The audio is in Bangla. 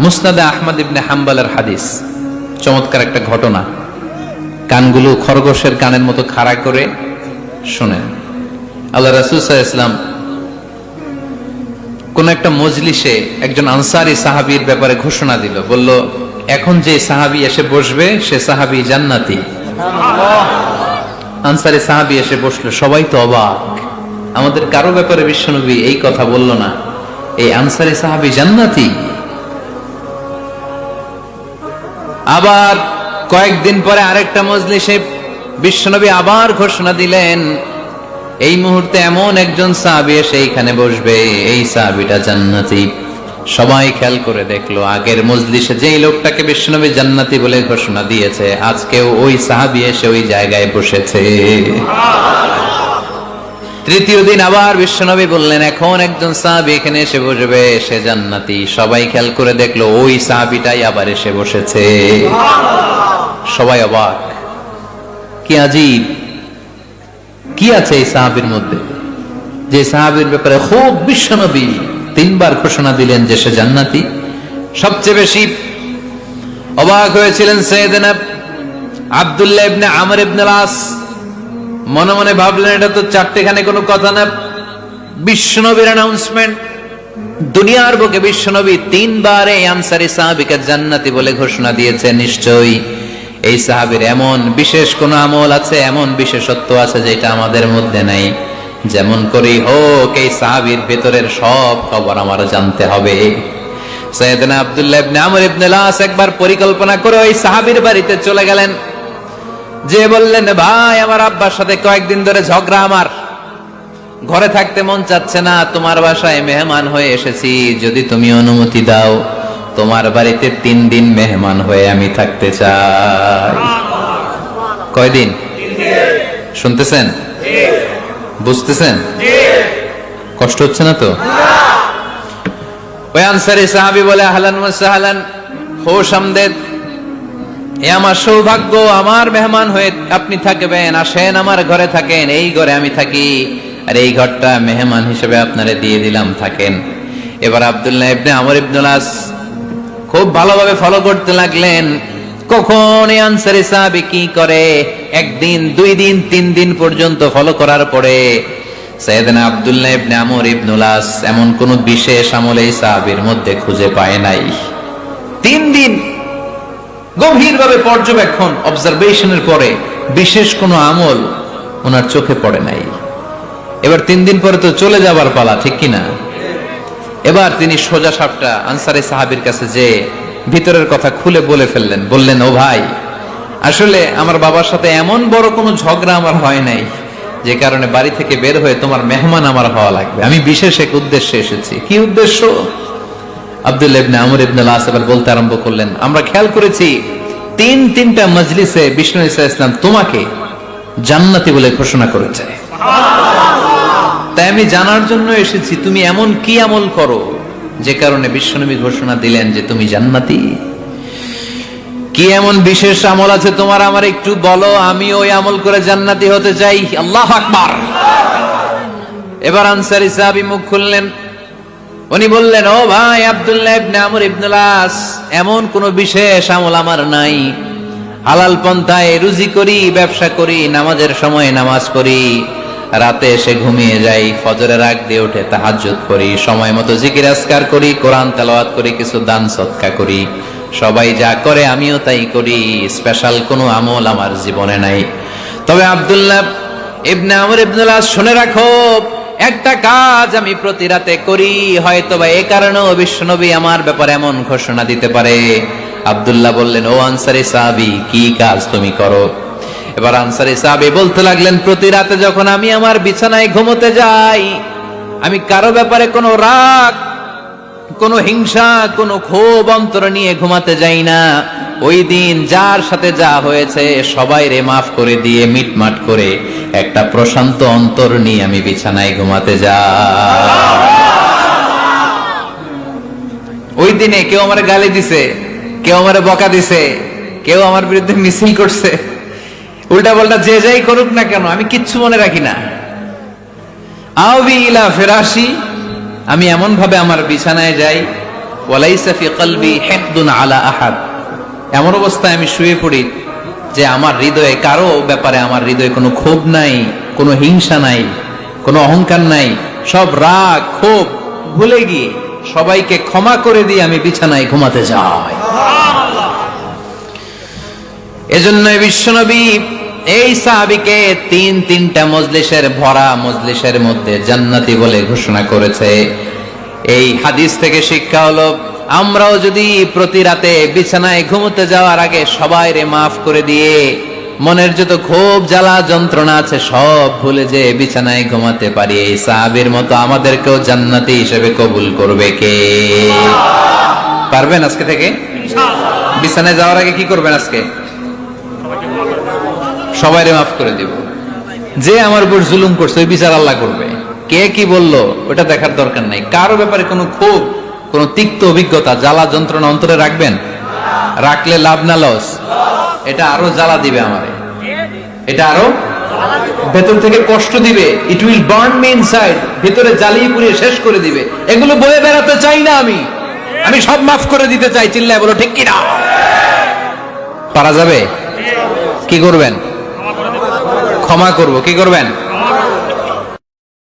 মুসনাদে আহমদ ইবনে হাম্বলের হাদিস, চমৎকার একটা ঘটনা। কানগুলো খরগোশের কানের মতো খাড়া করে শুনেন। আল্লাহ রাসূল সাল্লাল্লাহু আলাইহি ওয়াসাল্লাম কোন একটা মজলিসে একজন আনসারী সাহাবীর ব্যাপারে ঘোষণা দিল, বলল, এখন যে সাহাবী এসে বসবে সে সাহাবী জান্নাতি। আনসারী সাহাবী এসে বসলো, সবাই তো অবাক, আমাদের কারো ব্যাপারে বিশ্বনবী এই কথা বলল না, এই আনসারী সাহাবী জান্নাতি। আবার কয়েকদিন পরে আরেকটা মজলিসে বিশ্বনবী আবার ঘোষণা দিলেন, এই মুহূর্তে এমন একজন সাহাবী এসে এইখানে বসবে, এই সাহাবীটা জান্নাতি। সবাই খেয়াল করে দেখলো, আগের মজলিসে যেই লোকটাকে বিশ্বনবী জান্নাতি বলে ঘোষণা দিয়েছে, আজকেও ওই সাহাবী এসে ওই জায়গায় বসেছে। তৃতীয় দিন আবার বিশ্বনবী বললেন, এখন একজন সাহাবী এখানে এসে বসবে, সে জান্নাতি। সবাই খেয়াল করে দেখলো, ওই সাহাবীটাই আবার এসে বসেছে। সবাই অবাক, কি আজীব, কি আছে এই সাহাবীর মধ্যে, যে সাহাবীর ব্যাপারে খুব বিশ্বনবী তিনবার ঘোষণা দিলেন যে সে জান্নাতি। সবচেয়ে বেশি অবাক হয়েছিলেন সাইয়েদনা আব্দুল্লাহ ইবনে আমর ইবনে আস। মনে মনে ভাবলেন, এটা তো চারটেখানে কোনো কথা না, বিশ্বনবীর অ্যানাউন্সমেন্ট। দুনিয়ার বুকে বিশ্বনবী তিনবার এই আনসারী সাহাবীকে জান্নাতি বলে ঘোষণা দিয়েছে, নিশ্চয়ই এই সাহাবীর এমন বিশেষ কোন আমল আছে, এমন বিশেষত্ব আছে যেটা আমাদের মধ্যে নাই। যেমন করেই হোক এই সাহাবীর ভেতরের সব খবর আমার জানতে হবে। সাইয়েদনা আব্দুল্লাহ ইবনে আমর ইবনে আস একবার পরিকল্পনা করে ওই সাহাবীর বাড়িতে চলে গেলেন, যে বললেন, ভাই, আমার আব্বার সাথে কয়েকদিন ধরে ঝগড়া, আমার ঘরে থাকতে মন চাচ্ছে না, তোমার বাসায় মেহমান হয়ে এসেছি, যদি তুমি অনুমতি দাও তোমার বাড়িতে 3 দিন মেহমান হয়ে আমি থাকতে চাই। কয়দিন? শুনতেছেন? বুঝতেছেন? কষ্ট হচ্ছে না তো? ওই আনসারী সাহাবী বলে, আহলান ওয়া সাহলান, খোশ আমদেদ, এ আমার সৌভাগ্য, আমার মেহমান হয়ে আপনি থাকবেন, আসেন আমার ঘরে থাকেন, এই ঘরে আমি থাকি, আর এই ঘরটা মেহমান হিসেবে আপনারে দিয়ে দিলাম, থাকেন। এবার আব্দুল্লাহ ইবনে আমর ইবনে আস খুব ভালোভাবে ফলো করতে লাগলেন, কখন এই আনসারী সাহাবী কি করে। 1 দিন, 2 দিন, 3 দিন পর্যন্ত ফলো করার পরে সাইয়েদনা আব্দুল্লাহ ইবনে আমর ইবনে আস এমন কোন বিশেষ আমল এই সাহাবীর মধ্যে খুঁজে পায় নাই। 3 দিন গভীরভাবে পর্যবেক্ষণ, অবজারভেশনের পরে বিশেষ কোনো আমল ওনার চোখে পড়ে নাই। এবার 3 দিন পরে তো চলে যাবার পালা, ঠিক কিনা? এবার তিনি সোজা সাপটা আনসারী সাহাবীর কাছে যে ভিতরের কথা খুলে বলে ফেললেন, বললেন, ও ভাই, আসলে আমার বাবার সাথে এমন বড় কোনো ঝগড়া আমার হয় নাই যে কারণে বাড়ি থেকে বের হয়ে তোমার মেহমান আমার হওয়া লাগবে, আমি বিশেষ এক উদ্দেশ্যে এসেছি। কি উদ্দেশ্য? আব্দুল্লাহ ইবনে আমর ইবনে আস এবার বলতে আরম্ভ করলেন, আমরা খেয়াল করেছি 3টা মজলিসে বিষ্ণু ঈসা ইসলাম তোমাকে জান্নাতি বলে ঘোষণা করেছে, তাই আমি জানার জন্য এসেছি তুমি এমন কি আমল করো যে কারণে বিশ্বনবী ঘোষণা দিলেন যে তুমি জান্নাতি। কি এমন বিশেষ আমল আছে তোমার, আমার একটু বলো, আমি ওই আমল করে জান্নাতি হতে চাই। আল্লাহু আকবার। এবার আনসারী সাহাবী মুখ খুললেন, উনি বললেন, ও ভাই আব্দুল্লাহ ইবনে আমর ইবনে আস, এমন কোন বিশেষ আমল আমার নাই, হালাল পন্থায় রুজি করি, ব্যবসা করি, নামাজের সময় নামাজ পড়ি, রাতে এসে ঘুমিয়ে যাই, ফজরের আগ দিয়ে উঠে তাহাজ্জুদ করি, সময় মতো জিকির আজকার করি, কোরআন তেলাওয়াত করি, কিছু দান সদকা করি, সবাই যা করে আমিও তাই করি, স্পেশাল কোনো আমল আমার জীবনে নাই। তবে আব্দুল্লাহ ইবনে আমর ইবনে আস, শুনে রাখো, একটা কাজ আমি প্রতি রাতে করি, হয়তোবা এই কারণেও বিশ্বনবী আমার ব্যাপারে এমন ঘোষণা দিতে পারে। আব্দুল্লাহ বললেন, ও আনসারী সাহাবী, কি কাজ তুমি করো? এবার আনসারী সাহাবী বলতে লাগলেন, প্রতি রাতে যখন আমি আমার বিছানায় ঘুমোতে যাই, আমি কারো ব্যাপারে কোনো রাগ, কোনো হিংসা, কোনো ক্ষোভ অন্তর নিয়ে ঘুমাতে যাই না। ওই দিন যার সাথে যা হয়েছে সবাই রে মাফ করে দিয়ে মিটমাট করে একটা প্রশান্ত অন্তর নিয়ে আমি বিছানায় ঘুমাতে যাই। ওই দিনে কেউ আমার গালি দিছে, কেউ আমার বকা দিছে, কেউ আমার বিরুদ্ধে মিছিল করছে, উল্টা পাল্টা যে যাই করুক না কেন, আমি কিচ্ছু মনে রাখি না। আওবি ইলা ফিরাশি, আমি এমন ভাবে আমার বিছানায় যাই, ওয়ালাইসা ফি কলবি হিকদুন আলা আহাদ, এমন অবস্থায় আমি শুয়ে পড়ি যে আমার হৃদয়ে কারো ব্যাপারে আমার হৃদয়ে কোনো ক্ষোভ নাই, কোনো হিংসা নাই, কোনো অহংকার নাই, সব রাগ ক্ষোভ ভুলে গিয়ে সবাইকে ক্ষমা করে দিয়ে আমি বিছানায় ঘুমাতে যাই। এজন্যই বিশ্বনবী এই সাহাবীকে তিনটা মজলিসের ভরা মজলিসের মধ্যে জান্নাতি বলে ঘোষণা করেছে। এই হাদিস থেকে শিক্ষা হলো, আমরাও যদি প্রতি রাতে বিছানায় ঘুমোতে যাওয়ার আগে সবাইরে মাফ করে দিয়ে মনের যত ক্ষোভ জ্বালা যন্ত্রণা আছে সব ভুলে যে বিছানায় ঘুমাতে পারি, এই সাহাবীর মতো আমাদেরকেও জান্নাতি হিসেবে কবুল করবে কে? পারবেন আজকে থেকে? বিছানায় যাওয়ার আগে কি করবেন? আজকে সবাইরে মাফ করে দিব। যে আমার উপর জুলুম করছে ওই বিচার আল্লাহ করবে। কে কি বললো ওটা দেখার দরকার নাই। কারো ব্যাপারে কোনো ক্ষোভ, কোনো তিক্ত অভিজ্ঞতা, জ্বালা যন্ত্রণা অন্তরে রাখবেন? রাখলে লাভ না লস? এটা আরো জ্বালা দিবে আমারে, এটা আরো ভেতর থেকে কষ্ট দিবে। It will burn me inside, ভেতরে জ্বালিয়ে পুড়িয়ে শেষ করে দিবে। এগুলো বয়ে বেড়াতে চাই না আমি সব মাফ করে দিতে চাই। চিল্লায় বলো ঠিক কিনা? পারা যাবে? কি করবেন? ক্ষমা করব। কি করবেন?